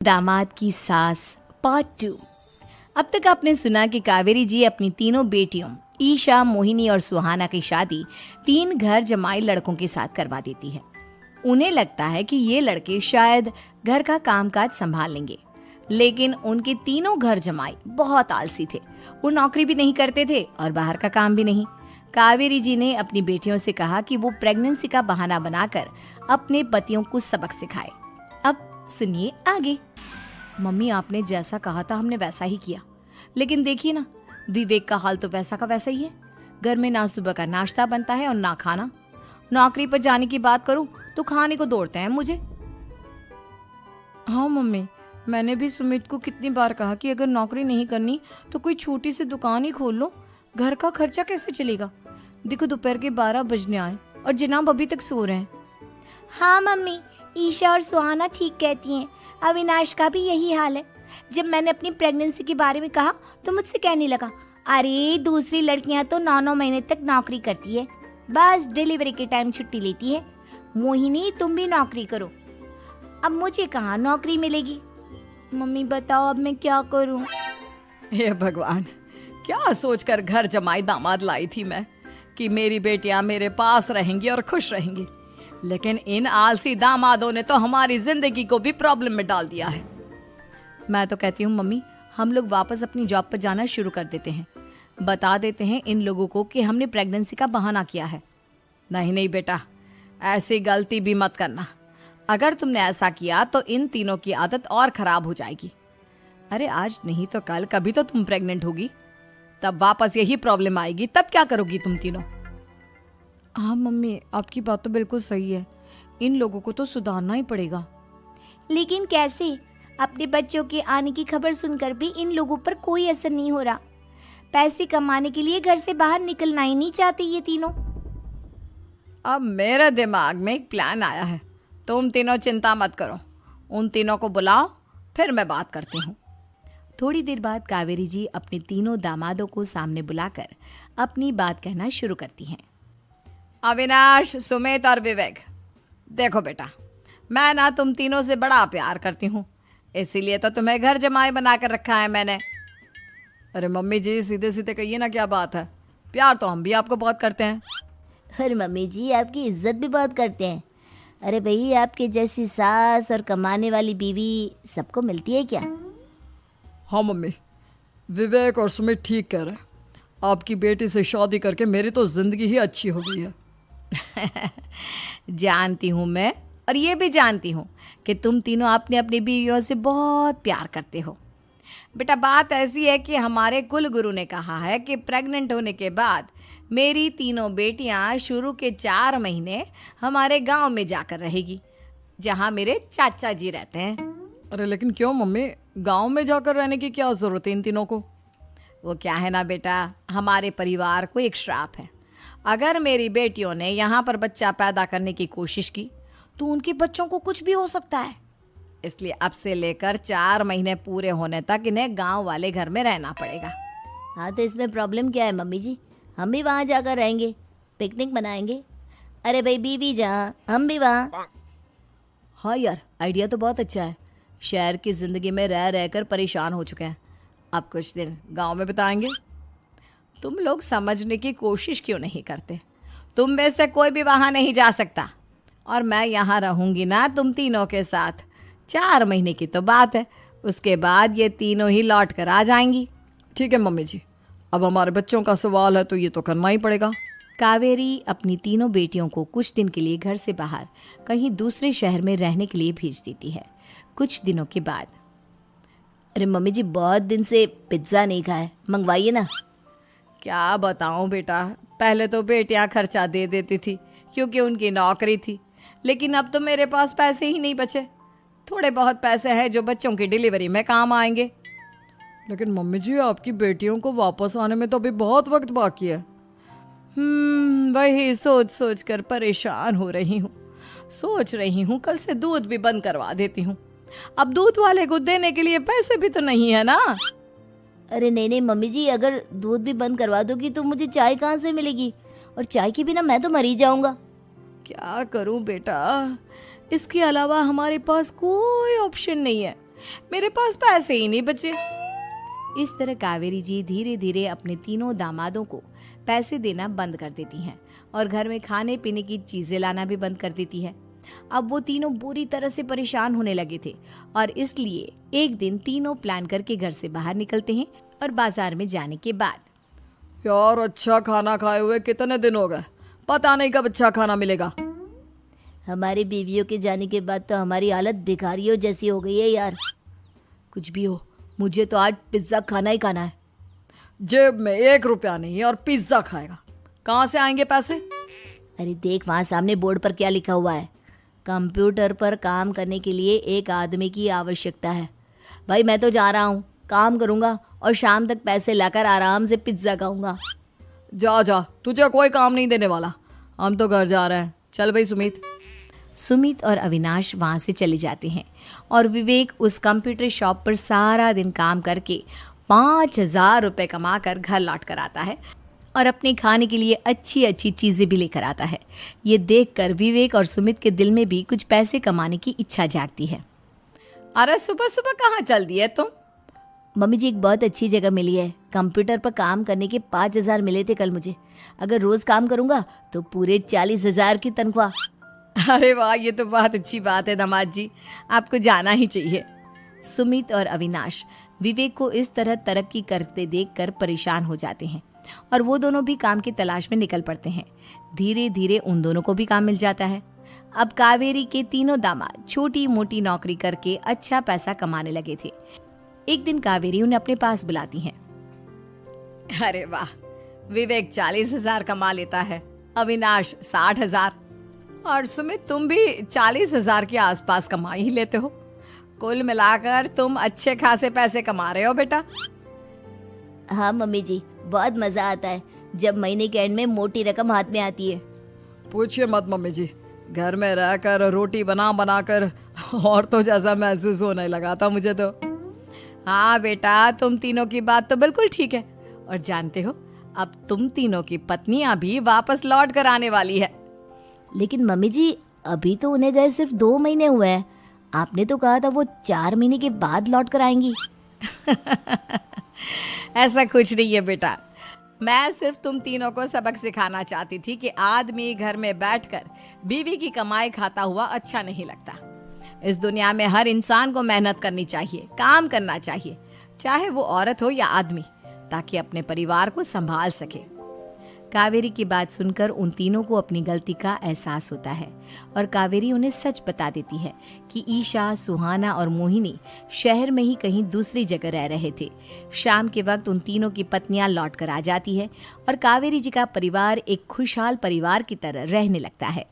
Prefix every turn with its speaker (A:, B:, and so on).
A: दामाद की सास पार्ट 2। अब तक आपने सुना कि कावेरी जी अपनी तीनों बेटियों ईशा, मोहिनी और सुहाना की शादी 3 घर जमाई लड़कों के साथ करवा देती है। उन्हें लगता है कि ये लड़के शायद घर का कामकाज संभाल लेंगे, लेकिन उनके तीनों घर जमाई बहुत आलसी थे। वो नौकरी भी नहीं करते थे और बाहर का काम भी नहीं। कावेरी जी ने अपनी बेटियों से कहा कि वो प्रेगनेंसी का बहाना बनाकर अपने पतियों को सबक सिखाए। अब सुनिए आगे। मम्मी, आपने जैसा कहा था हमने वैसा ही किया, लेकिन देखिए ना, विवेक का हाल तो वैसा का वैसा ही है। घर में ना सुबह का नाश्ता बनता है और ना खाना। नौकरी पर जाने की बात करूं तो खाने को दौड़ते हैं मुझे। हाँ मम्मी, मैंने भी सुमित को कितनी बार कहा कि अगर नौकरी नहीं करनी तो कोई छोटी सी दुकान ही खोल लो। घर का खर्चा कैसे चलेगा? देखो दोपहर के 12 बजने आए और जनाब अभी तक सो रहे हैं।
B: हाँ मम्मी, ईशा और सुहाना ठीक कहती हैं। अविनाश का भी यही हाल है। जब मैंने अपनी प्रेगनेंसी के बारे में कहा तो मुझसे कहने लगा, अरे दूसरी लड़कियां तो 9-9 महीने तक नौकरी करती है, बस डिलीवरी के टाइम छुट्टी लेती है। मोहिनी, तुम भी नौकरी करो। अब मुझे कहाँ नौकरी मिलेगी? मम्मी बताओ अब मैं क्या करूँ?
A: हे भगवान, क्या सोचकर घर जमाई दामाद लाई थी मैं कि मेरी बेटियां मेरे पास रहेंगी और खुश रहेंगी, लेकिन इन आलसी दामादों ने तो हमारी जिंदगी को भी प्रॉब्लम में डाल दिया है। मैं तो कहती हूँ मम्मी, हम लोग वापस अपनी जॉब पर जाना शुरू कर देते हैं। बता देते हैं इन लोगों को कि हमने प्रेगनेंसी का बहाना किया है। नहीं नहीं बेटा, ऐसी गलती भी मत करना। अगर तुमने ऐसा किया तो इन तीनों की आदत और खराब हो जाएगी। अरे आज नहीं तो कल कभी तो तुम प्रेग्नेंट होगी, तब वापस यही प्रॉब्लम आएगी। तब क्या करोगी तुम तीनों? हाँ मम्मी, आपकी बात तो बिल्कुल सही है। इन लोगों को तो सुधारना ही पड़ेगा।
B: लेकिन कैसे? अपने बच्चों के आने की खबर सुनकर भी इन लोगों पर कोई असर नहीं हो रहा। पैसे कमाने के लिए घर से बाहर निकलना ही नहीं चाहते ये तीनों।
A: अब मेरे दिमाग में एक प्लान आया है। तुम तीनों चिंता मत करो, उन तीनों को बुलाओ, फिर मैं बात करती हूँ। थोड़ी देर बाद कावेरी जी अपने तीनों दामादों को सामने बुलाकर अपनी बात कहना शुरू करती हैं। अविनाश, सुमित और विवेक, देखो बेटा, मैं ना तुम तीनों से बड़ा प्यार करती हूँ, इसीलिए तो तुम्हें घर जमाई बना कर रखा है मैंने। अरे मम्मी जी, सीधे सीधे कहिए ना, क्या बात है? प्यार तो हम भी आपको बहुत करते हैं।
B: अरे मम्मी जी, आपकी इज्जत भी बहुत करते हैं। अरे भाई, आपके जैसी सास और कमाने वाली बीवी सबको मिलती है क्या?
A: हाँ मम्मी, विवेक और सुमित ठीक कह रहे हैं। आपकी बेटी से शादी करके मेरी तो जिंदगी ही अच्छी हो गई है। जानती हूँ मैं, और ये भी जानती हूँ कि तुम तीनों अपने अपनी बीवियों से बहुत प्यार करते हो। बेटा, बात ऐसी है कि हमारे कुल गुरु ने कहा है कि प्रेग्नेंट होने के बाद मेरी तीनों बेटियां शुरू के 4 महीने हमारे गांव में जाकर रहेगी, जहां मेरे चाचा जी रहते हैं। अरे लेकिन क्यों मम्मी, गांव में जाकर रहने की क्या जरूरत है इन तीनों को? वो क्या है ना बेटा, हमारे परिवार को एक श्राप है। अगर मेरी बेटियों ने यहाँ पर बच्चा पैदा करने की कोशिश की तो उनके बच्चों को कुछ भी हो सकता है। इसलिए अब से लेकर 4 महीने पूरे होने तक इन्हें गांव वाले घर में रहना पड़ेगा।
B: हाँ तो इसमें प्रॉब्लम क्या है मम्मी जी? हम भी वहाँ जाकर रहेंगे, पिकनिक मनाएंगे। अरे भाई, बीवी जहाँ हम भी वहाँ।
A: हाँ यार, आइडिया तो बहुत अच्छा है। शहर की ज़िंदगी में रह रहकर परेशान हो चुके हैं, अब कुछ दिन गांव में बिताएंगे। तुम लोग समझने की कोशिश क्यों नहीं करते? तुम में से कोई भी वहाँ नहीं जा सकता, और मैं यहाँ रहूँगी ना तुम तीनों के साथ। 4 महीने की तो बात है, उसके बाद ये तीनों ही लौट कर आ जाएंगी। ठीक है मम्मी जी, अब हमारे बच्चों का सवाल है तो ये तो करना ही पड़ेगा। कावेरी अपनी तीनों बेटियों को कुछ दिन के लिए घर से बाहर कहीं दूसरे शहर में रहने के लिए भेज देती है। कुछ दिनों के बाद,
B: अरे मम्मी जी, बहुत दिन से पिज्ज़ा नहीं खाया, मंगवाइए ना।
A: क्या बताऊं बेटा, पहले तो बेटियां खर्चा दे देती थी क्योंकि उनकी नौकरी थी, लेकिन अब तो मेरे पास पैसे ही नहीं बचे। थोड़े बहुत पैसे हैं जो बच्चों की डिलीवरी में काम आएंगे। लेकिन मम्मी जी, आपकी बेटियों को वापस आने में तो अभी बहुत वक्त बाकी है। वही सोच सोच कर परेशान हो रही हूँ। सोच रही हूँ कल से दूध भी बंद करवा देती हूँ। अब दूध वाले को देने के लिए पैसे भी तो नहीं है ना।
B: अरे नहीं नहीं मम्मी जी, अगर दूध भी बंद करवा दोगी तो मुझे चाय कहाँ से मिलेगी? और चाय के बिना मैं तो मर ही जाऊंगा।
A: क्या करूं बेटा, इसके अलावा हमारे पास कोई ऑप्शन नहीं है। मेरे पास पैसे ही नहीं बचे। इस तरह कावेरी जी धीरे धीरे अपने तीनों दामादों को पैसे देना बंद कर देती हैं और घर में खाने पीने की चीजें लाना भी बंद कर देती है। अब वो तीनों बुरी तरह से परेशान होने लगे थे और इसलिए एक दिन तीनों प्लान करके घर से बाहर निकलते हैं और बाजार में जाने के बाद
C: यार अच्छा खाना खाए हुए कितने दिन हो गए, पता नहीं कब अच्छा खाना मिलेगा।
B: हमारी बीवियों के जाने के बाद तो हमारी हालत भिखारियों जैसी हो गई है यार।
A: कुछ भी हो, मुझे तो आज पिज्जा खाना ही खाना है।
C: जेब में 1 रुपया नहीं है और पिज्जा खाएगा, कहाँ से आएंगे पैसे?
B: अरे देख वहाँ सामने बोर्ड पर क्या लिखा हुआ है, कंप्यूटर पर काम करने के लिए एक आदमी की आवश्यकता है। भाई मैं तो जा रहा हूँ, काम करूँगा और शाम तक पैसे लाकर आराम से पिज्ज़ा खाऊंगा।
C: जा जा, तुझे कोई काम नहीं देने वाला, हम तो घर जा रहे हैं। चल भाई सुमित।
A: सुमित और अविनाश वहाँ से चले जाते हैं और विवेक उस कंप्यूटर शॉप पर सारा दिन काम करके 5,000 रुपये कमा कर घर लौट कर आता है और अपने खाने के लिए अच्छी अच्छी चीज़ें भी लेकर आता है। ये देखकर विवेक और सुमित के दिल में भी कुछ पैसे कमाने की इच्छा जागती है।
C: अरे सुबह सुबह कहाँ चल दिए तुम?
B: मम्मी जी एक बहुत अच्छी जगह मिली है, कंप्यूटर पर काम करने के 5,000 मिले थे कल मुझे। अगर रोज काम करूंगा तो पूरे 40,000 की तनख्वाह।
A: अरे वाह, ये तो बहुत अच्छी बात है दामाद जी, आपको जाना ही चाहिए। सुमित और अविनाश विवेक को इस तरह तरक्की करते देखकर परेशान हो जाते हैं और वो दोनों भी काम की तलाश में निकल पड़ते हैं। धीरे धीरे उन दोनों को भी काम मिल जाता है। अब कावेरी के तीनों दामाद छोटी मोटी नौकरी करके अच्छा पैसा कमाने लगे थे। एक दिन कावेरी उन्हें अपने पास बुलाती है।
C: अरे वाह, विवेक 40,000 कमा लेता है, अविनाश 60,000 और सुमित तुम भी 40,000 के आसपास कमा ही लेते हो। कुल मिलाकर तुम अच्छे खासे पैसे कमा रहे हो बेटा।
B: हाँ मम्मी जी, बहुत मजा आता है जब महीने के एंड में मोटी रकम हाथ में आती है।
C: पूछिए मत मम्मी जी, घर में रहकर रोटी बना बना कर और तो जैसा महसूस होने लगा था मुझे तो।
A: हाँ बेटा, तुम तीनों की बात तो बिल्कुल ठीक है और जानते हो अब तुम तीनों की पत्नियां भी वापस लौट कर आने वाली है।
B: लेकिन मम्मी जी अभी तो उन्हें गए सिर्फ 2 महीने हुए हैं, आपने तो कहा था वो 4 महीने के बाद लौट कर आएंगी।
A: ऐसा कुछ नहीं है बेटा, मैं सिर्फ तुम तीनों को सबक सिखाना चाहती थी कि आदमी घर में बैठकर बीवी की कमाई खाता हुआ अच्छा नहीं लगता। इस दुनिया में हर इंसान को मेहनत करनी चाहिए, काम करना चाहिए, चाहे वो औरत हो या आदमी, ताकि अपने परिवार को संभाल सके। कावेरी की बात सुनकर उन तीनों को अपनी गलती का एहसास होता है और कावेरी उन्हें सच बता देती है कि ईशा, सुहाना और मोहिनी शहर में ही कहीं दूसरी जगह रह रहे थे। शाम के वक्त उन तीनों की पत्नियां लौट कर आ जाती है और कावेरी जी का परिवार एक खुशहाल परिवार की तरह रहने लगता है।